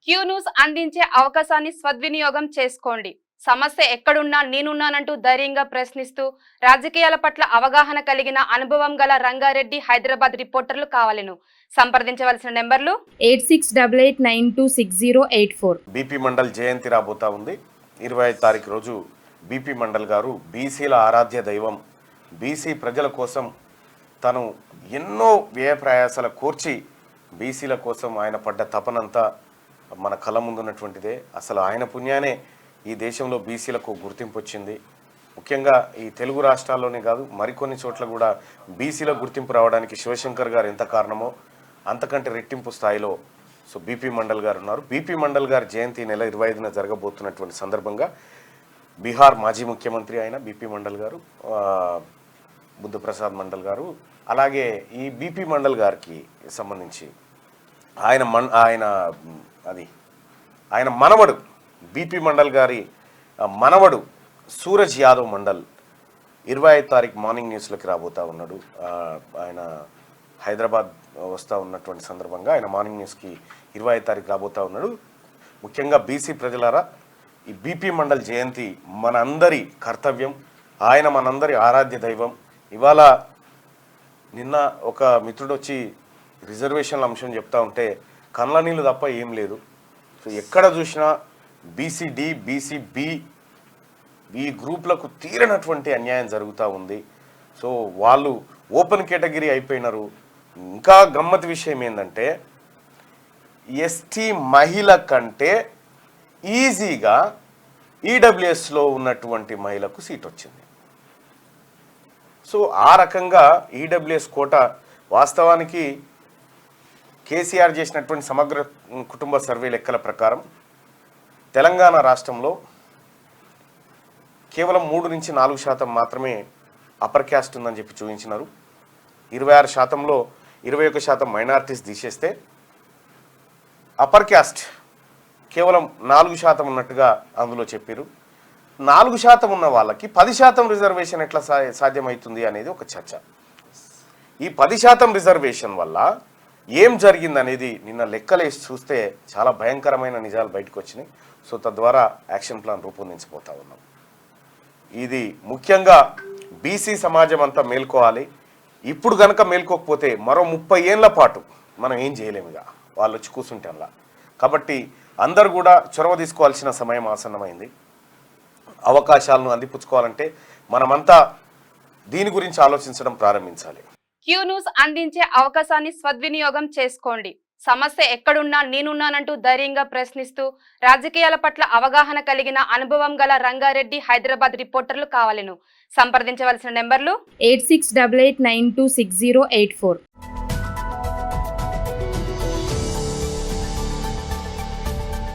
Q news అందించే అవకాశాన్ని సద్వినియోగం చేసుకోండి. సమస్య ఎక్కడున్నా నేనున్నానంటూ ధైర్యంగా ప్రశ్నిస్తూ రాజకీయాల పట్ల అవగాహన కలిగిన అనుభవం గల రంగారెడ్డి హైదరాబాద్ రిపోర్టర్లు కావాలను. సంప్రదించవలసిన నెంబర్లు 8688926084. బీపీ మండల్ జయంతి రాబోతా ఉంది. 25 తారీఖు రోజు బీపీ మండల్ గారు బీసీల ఆరాధ్య దైవం, బీసీ ప్రజల కోసం తను ఎన్నో వ్యయ ప్రయాసాల కోర్చి బీసీల కోసం ఆయన పడ్డ తపనంతా మన కళ్ళ ముందున్నటువంటిదే. అసలు ఆయన పుణ్యానే ఈ దేశంలో బీసీలకు గుర్తింపు వచ్చింది. ముఖ్యంగా ఈ తెలుగు రాష్ట్రాల్లోనే కాదు, మరికొన్ని చోట్ల కూడా బీసీలకు గుర్తింపు రావడానికి శివశంకర్ గారు ఎంత కారణమో అంతకంటే రెట్టింపు స్థాయిలో బీపీ మండల్ గారు ఉన్నారు. బీపీ మండల్ గారి జయంతి నెల 25న జరగబోతున్నటువంటి సందర్భంగా బీహార్ మాజీ ముఖ్యమంత్రి ఆయన బీపీ మండల్ గారు, బుద్ధప్రసాద్ మండల్ గారు, అలాగే ఈ బీపీ మండల్ గారికి సంబంధించి ఆయన మనవడు బీపీ మండల్ గారి మనవడు సూరజ్ యాదవ్ మండల్ 25 తారీఖు మార్నింగ్ న్యూస్లోకి రాబోతా ఉన్నాడు. ఆయన హైదరాబాద్ వస్తూ ఉన్నటువంటి సందర్భంగా ఆయన మార్నింగ్ న్యూస్కి 25 తారీఖు రాబోతా ఉన్నాడు. ముఖ్యంగా బీసీ ప్రజలారా, ఈ బీపీ మండల్ జయంతి మనందరి కర్తవ్యం. ఆయన మనందరి ఆరాధ్య దైవం. ఇవాళ నిన్న ఒక మిత్రుడు వచ్చి రిజర్వేషన్ల అంశం చెప్తా ఉంటే కళ్ళ నీళ్ళు తప్ప ఏం లేదు. సో ఎక్కడ చూసినా బీసీడి, బీసీబీ ఈ గ్రూప్లకు తీరనటువంటి అన్యాయం జరుగుతూ ఉంది. సో వాళ్ళు ఓపెన్ కేటగిరీ అయిపోయినారు. ఇంకా గమ్మత్ విషయం ఏంటంటే ఎస్టీ మహిళ కంటే ఈజీగా ఈడబ్ల్యూఎస్లో ఉన్నటువంటి మహిళకు సీట్ వచ్చింది. సో ఆ రకంగా ఈడబ్ల్యూఎస్ కోట వాస్తవానికి కేసీఆర్ చేసినటువంటి సమగ్ర కుటుంబ సర్వే లెక్కల ప్రకారం తెలంగాణ రాష్ట్రంలో కేవలం 3 నుంచి 4% మాత్రమే అప్పర్ క్యాస్ట్ ఉందని చెప్పి చూపించినారు. 26%లో 21% మైనారిటీస్ తీసేస్తే అప్పర్ క్యాస్ట్ కేవలం 4% ఉన్నట్టుగా అందులో చెప్పారు. 4% ఉన్న వాళ్ళకి 10% రిజర్వేషన్ ఎట్లా సాధ్యమవుతుంది అనేది ఒక చర్చ. ఈ 10% రిజర్వేషన్ వల్ల ఏం జరిగిందనేది నిన్న లెక్కలేసి చూస్తే చాలా భయంకరమైన నిజాలు బయటకు వచ్చినాయి. సో తద్వారా యాక్షన్ ప్లాన్ రూపొందించబోతా ఉన్నాం. ఇది ముఖ్యంగా బీసీ సమాజం అంతా మేల్కోవాలి. ఇప్పుడు కనుక మేల్కోకపోతే మరో 30 ఏళ్ల పాటు మనం ఏం చేయలేముగా, వాళ్ళు వచ్చి కూర్చుంటే అలా. కాబట్టి అందరూ కూడా చొరవ తీసుకోవాల్సిన సమయం ఆసన్నమైంది. అవకాశాలను అందిపుచ్చుకోవాలంటే మనమంతా దీని గురించి ఆలోచించడం ప్రారంభించాలి. క్యూ న్యూస్ అందించే అవకాశాన్ని సద్వినియోగం చేసుకోండి. సమస్య ఎక్కడున్నా నేనున్నానంటూ ధైర్యంగా ప్రశ్నిస్తూ రాజకీయాల పట్ల అవగాహన కలిగిన అనుభవం గల రంగారెడ్డి హైదరాబాద్ రిపోర్టర్లు కావాలను. సంప్రదించవలసిన నెంబర్లు 8688926084.